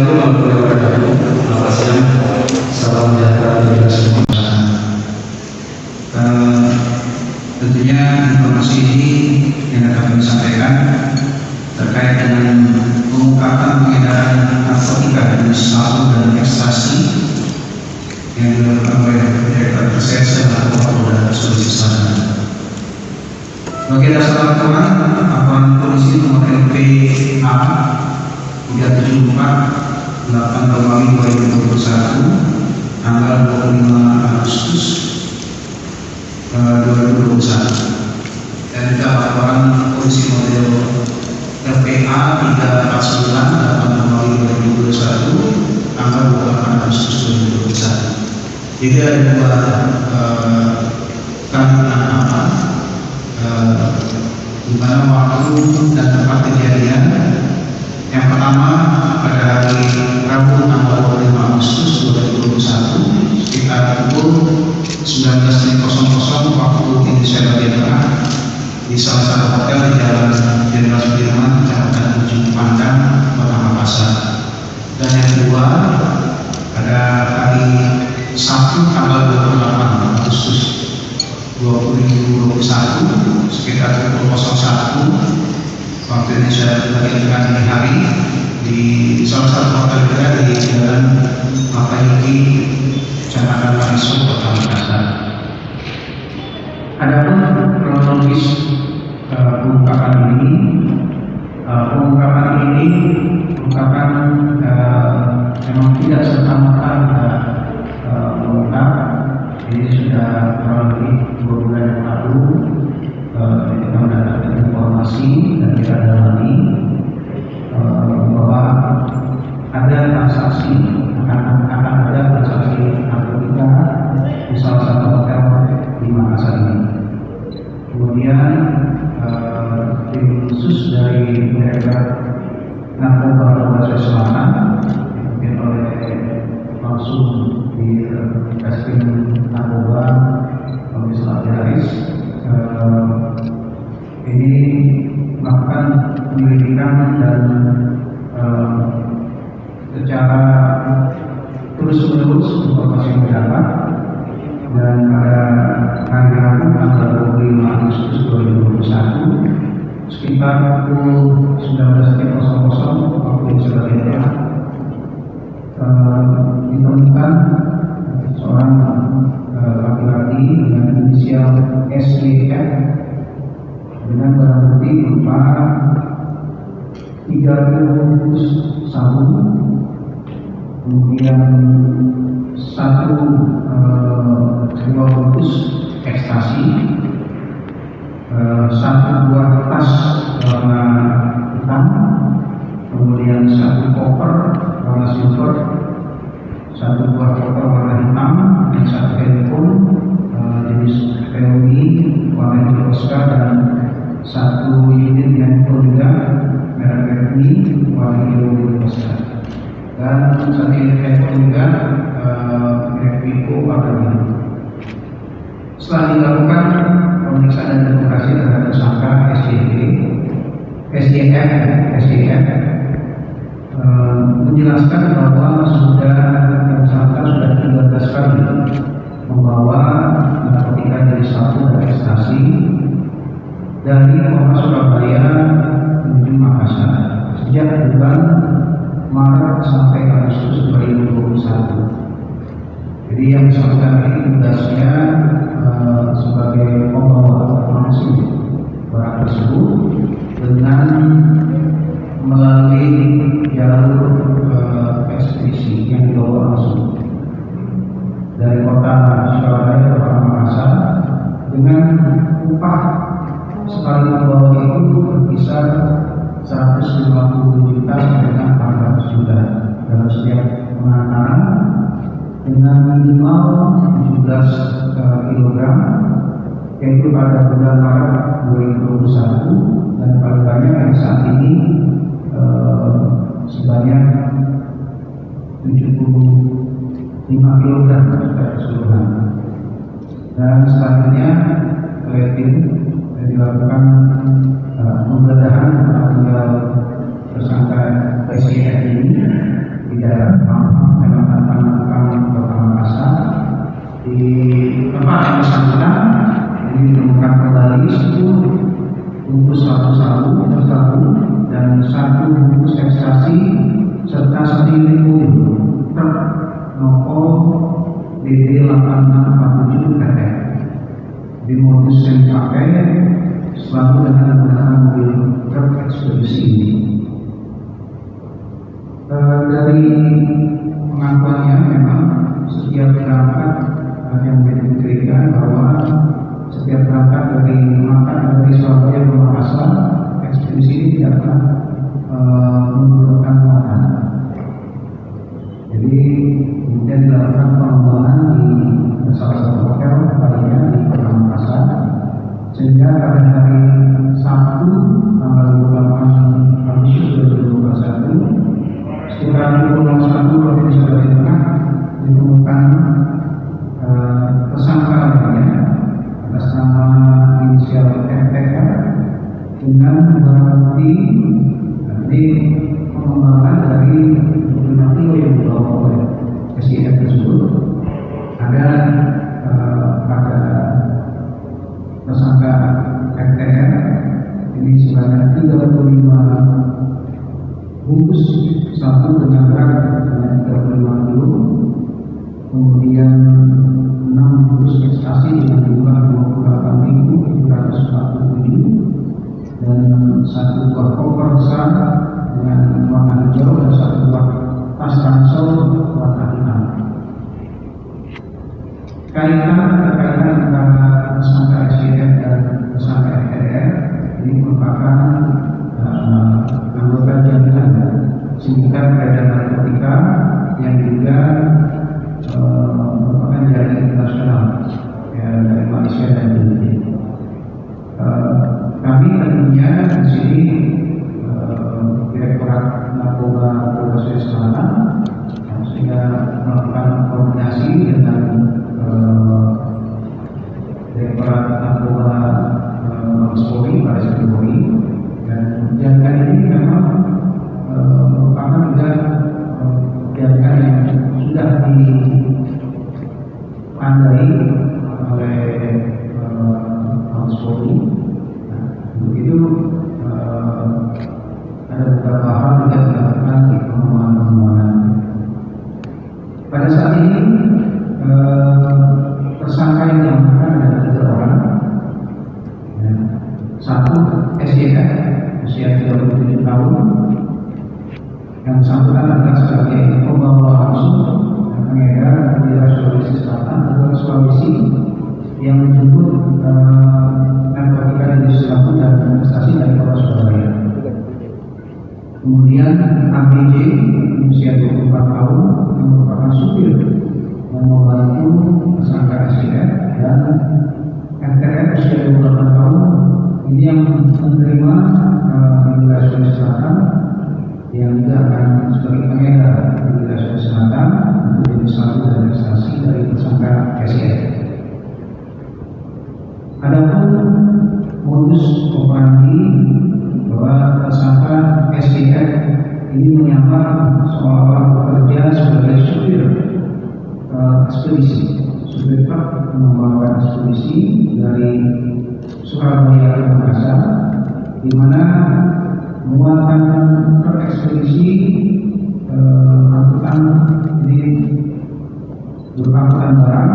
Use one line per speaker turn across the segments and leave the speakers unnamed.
Assalamualaikum warahmatullahi wabarakatuh. Selamat siang, salam sejahtera bagi kita semua. Tentunya informasi ini yang akan kami sampaikan terkait dengan pengungkapan peredaran narkotika jenis sabu dan ekstasi yang dilakukan oleh Direktorat Reserse Narkoba Polda Sulawesi Selatan. Bagi dasar laporan, laporan polisi nomor LPA 374 8 Romawi 2021 tanggal 25 Agustus 2021, dan juga laporan polisi model LPA 349 8 Romawi 2021 tanggal 28 Agustus 2021. Jadi ada dua penangkapan di mana waktu dan tempat kejadian. Yang pertama pada hari Rabu tanggal 25 Agustus 2021 sekitar pukul 19.00 waktu Indonesia bagian tengah di salah satu hotel di Jalan Jenderal Sudirman, Kecamatan Ujung Pandang, Kota Makassar. Dan yang kedua pada hari Sabtu tanggal 28 Agustus 2021 sekitar pukul 01 waktu Indonesia bagian tengah dini hari di salah satu hotel kita di Jalan Makayuki, Kecamatan Kaliso, Kota Makassar. Adapun kronologis pengungkapan ini merupakan memang tidak serta-merta mengungkap. Ini sudah kurang lebih 2 bulan yang lalu kita mendapatkan informasi dan kita dalami bahwa ada transaksi akan ada transaksi narkotika di salah satu hotel di Makassar ini. Kemudian tim khusus dari Direktorat Narkoba Polda Sulawesi Selatan dipimpin oleh langsung di Reskrim Narkoba Komisi Haris ini melakukan penyelidikan dan secara terus-menerus informasi yang didapat, dan pada hari Rabu tanggal 25 Agustus 2021 sekitar pukul 19.00 waktu Indonesia bagian tengah ditemukan seorang laki-laki dengan inisial SGF dengan barang bukti berupa 30 bungkus sabu, kemudian 2 bungkus ekstasi, 1 buah tas warna hitam, kemudian 1 koper warna silver, 1 buah koper warna hitam, dan 1 handphone jenis Xiaomi warna hijau Oscar, dan 1 unit handphone juga merek Redmi warna hijau Oscar, dan 1 unit handphone juga merek Vivo warna biru. Setelah dilakukan pemeriksaan dan identifikasi terhadap tersangka SJF menjelaskan bahwa tersangka sudah 13 kali membawa narkotika jenis sabu dan ekstasi dari kota Surabaya menuju Makassar sejak bulan Maret sampai Agustus 2021. Jadi yang bersangkutan ini tugasnya sebagai pembawa langsung barang tersebut dengan melalui jalur ekspedisi yang dibawa langsung dari kota Surabaya ke kota Makassar, dengan upah sekali membawa itu berkisar 150 juta sampai dengan 400 juta dalam setiap pengantaran, dengan minimal 17 kg, yaitu pada bulan Maret 2021, dan paling banyak yang saat ini sebanyak 75 kg secara keseluruhan. Dan selanjutnya oleh tim dilakukan penggeledahan tinggal tersangka SGF ini di daerah Pampang, Kecamatan Kota Makassar. Di tempat yang bersangkutan ini ditemukan kembali 10 bungkus sabu-sabu dan 1 bungkus ekstasi serta 1 unit mobil truk Noko DD 8647 PT. Di modus yang dipakai selalu dengan menggunakan mobil truk ekspedisi ini. Dari pengakuannya memang setiap berangkat yang menjadi kecurigaan bahwa setiap berangkat dari Surabaya ke Makassar, ekspedisi ini tidak pernah menggunakan muatan. Jadi kemudian dilakukan pengembangan di salah satu hotel kalinya di Kota Makassar, sehingga pada hari Sabtu tanggal 28 Agustus 2021 sekitar pukul 01 waktu Indonesia Bagian Tengah ditemukan tersangka lainnya atas nama inisial MTR dengan barang bukti ini pengembangan dari bukti yang dibawa oleh SIF tersebut. Ada pada tersangka MTR ini sebanyak 35 bungkus sabu dengan berat dengan 35 kilo, kemudian 6 bungkus ekstasi dengan jumlah 28.747 dan 1 buah koper besar dengan warna hijau dan 1 buah tas ransel warna hitam. Kaitan antara tersangka SIF dan tersangka MTR ini merupakan anggota jaringan sindikat peredaran narkotika yang juga merupakan jaringan internasional dari Malaysia dan Indonesia. Kami tentunya di sini Direktorat Narkoba Polda Sulawesi Selatan sehingga melakukan koordinasi dengan Direktorat Narkoba Mabes Polri, Baris Krim Polri, dan jaringan ini memang merupakan juga jaringan yang sudah dipandai oleh Mabes Polri. Untuk itu ada beberapa hal yang dilakukan di pengembangan. Pada saat ini tersangka yang diamankan ada 3 orang. Satu SIF usia 37 tahun, yang bersangkutan adalah sebagai pembawa langsung dan pengedar dari daerah Sulawesi Selatan atau Sulawesi yang menjemput narkotika jenis sabu dan ekstasi dari kota Surabaya. Kemudian ABJ usia 24 tahun yang merupakan supir yang membantu tersangka SIF, dan MTR usia 28 tahun ini yang menerima di wilayah Sulawesi Selatan yang juga akan sebagai pengedar di wilayah Sulawesi Selatan untuk jenis sabu dan ekstasi dari tersangka SIF. Adapun modus operandi bahwa tersangka SIF ini menyamar seolah-olah bekerja sebagai supir ekspedisi, supir truk membawa ekspedisi dari Surabaya ke Makassar, di mana muatan truk ekspedisi angkutan ini berangkutan barang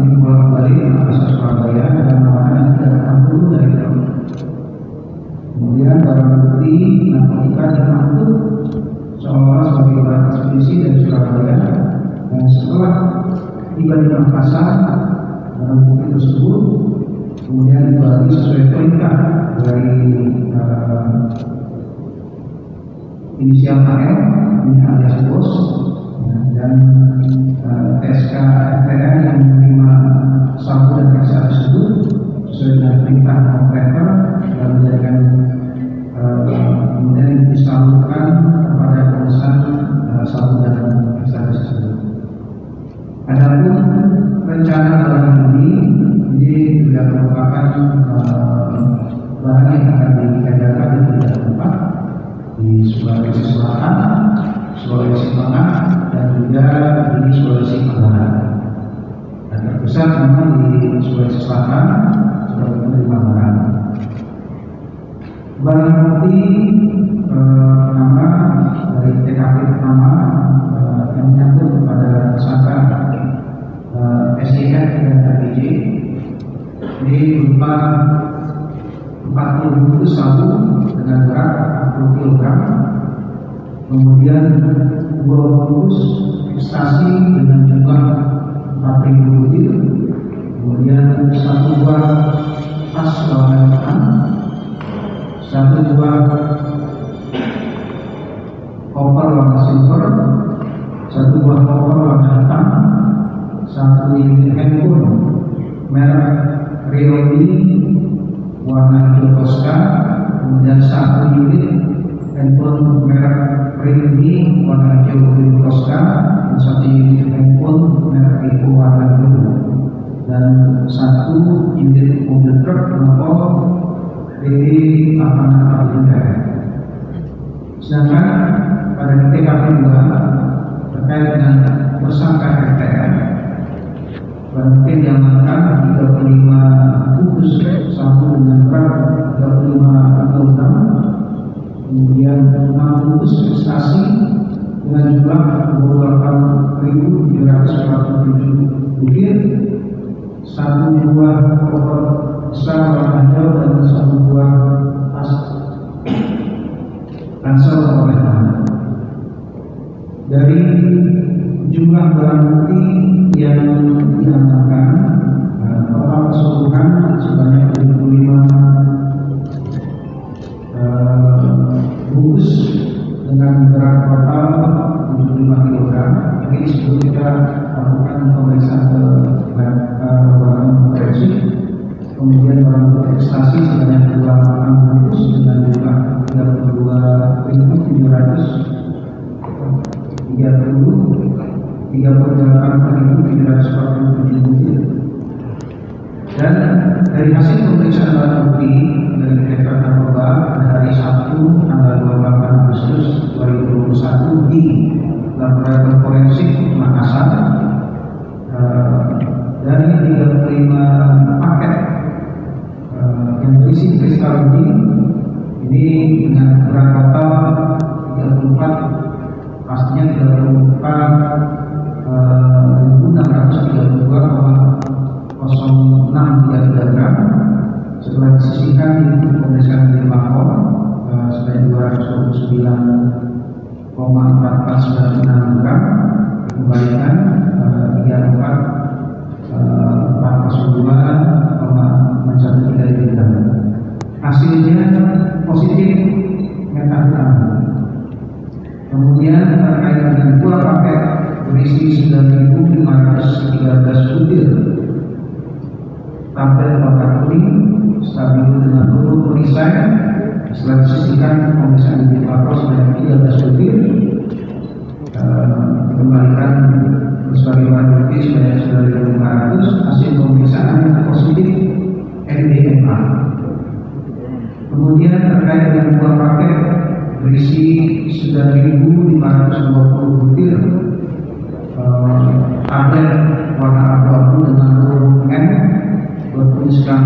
ini bolak-balik ke Makassar Surabaya dan muatan yang tidak akan dari truk. Kemudian barang bukti narkotika diangkut seolah sebagai barang ekspedisi dari Surabaya, dan setelah tiba di Makassar barang bukti tersebut kemudian dibagi sesuai perintah dari inisial KL ini alias bos, dan TSK MTR yang menerima sabu dan ekstasi tersebut sesuai dengan perintah operator dan menjadikan kemudian disalurkan kepada pemesan sabu dan ekstasi tersebut. Adapun rencana barang ini tidak merupakan barang yang akan diedarkan di 3 tempat di Sulawesi Selatan, Sulawesi Tengah, Sulawesi Tenggara. Dan terbesar memang di Sulawesi Selatan, Sulawesi Barat. Barang bukti pertama dari TKP pertama yang menyangkut kepada tersangka SIF dan RPJ ini berupa 40 bungkus sabu dengan berat 40 kg, kemudian 2 bungkus ekstasi dengan jumlah 4.000 butir, kemudian 1 buah tas warna hitam, 1 buah koper warna silver, 1 buah koper warna hitam, 1 unit handphone merek Realme warna hijau Tosca, kemudian 1 unit handphone merek Realme warna hijau Tosca, dan 1 unit handphone merek Vivo warna biru, dan 1 unit mobil truk motor PT Lapangan Parlimen. Sedangkan pada TKP 2 terkait dengan tersangka RTR, barang bukti diamankan 35 bungkus sabu dengan berat 35 kg, kemudian 6 bungkus ekstasi dengan jumlah 28.747 butir, 1 buah koper besar warna hijau, dan 1 buah tas ransel warna hitam. Dari jumlah barang bukti yang diamankan, total keseluruhan sebanyak 75 bungkus dengan berat total 75 kg. Ini sebelum kita lakukan pemeriksaan ke barang forensik. Kemudian barang bukti ekstasi sebanyak 28 bungkus dengan jumlah 38.747 butir. Dan dari hasil pemeriksaan barang bukti dari Direktorat Narkoba pada hari Sabtu tanggal 28 Agustus 2021 di Laboratorium Forensik Makassar, dari 35 paket yang berisi kristal ini dengan berat total 34, pastinya 34.632,063 gram. Setelah disisihkan di pemeriksaan di lapor sebanyak 229,4496 gram, dikembalikan 402,113 gram. Hasilnya positif metafetamin. Kemudian terkait dengan 2 paket berisi 9.513 butir tablet warna kuning stabil dengan peluru perisai, setelah disisihkan pemeriksaan di lapor sebanyak 13 butir, dikembalikan sebagai barang bukti sebanyak 9.500. Hasil pemeriksaan positif MDMA. Kemudian terkait dengan 2 paket berisi 9.520 butir tablet warna abu-abu dengan huruf M bertuliskan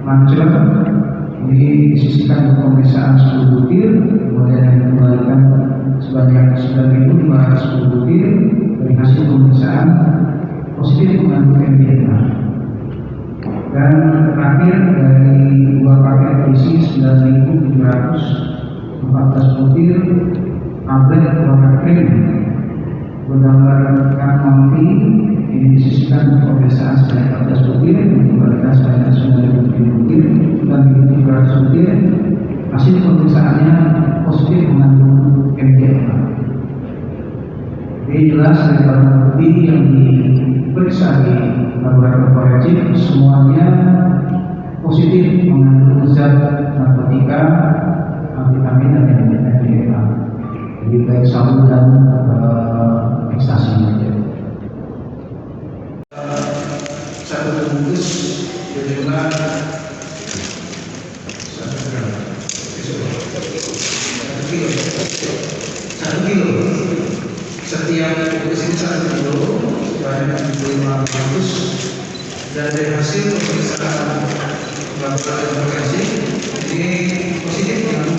Lancel, ini disisihkan untuk pemeriksaan 10 butir, kemudian dikembalikan sebanyak 9.510 butir. Dari hasil pemeriksaan positif mengandung MDMA. Dan terakhir dari 2 paket berisi 9.714 butir tablet warna krim bergambar Kanmanti, ini disisihkan untuk pemeriksaan sebanyak 14 butir, dikembalikan sebanyak 9.000 butir dan 700 butir. Hasil pemeriksaannya positif mengandung MDMA. Ini jelas dari barang bukti yang diperiksa di laboratorium forensik semuanya positif mengandung zat narkotika, amfetamin dan MDMA. Jadi baik sabu dan ekstasi. Satu bungkus berjumlah 1 kilo. Setiap bungkus ini 1 kilo. hasil pemeriksaan laboratorium forensik ini positif dengan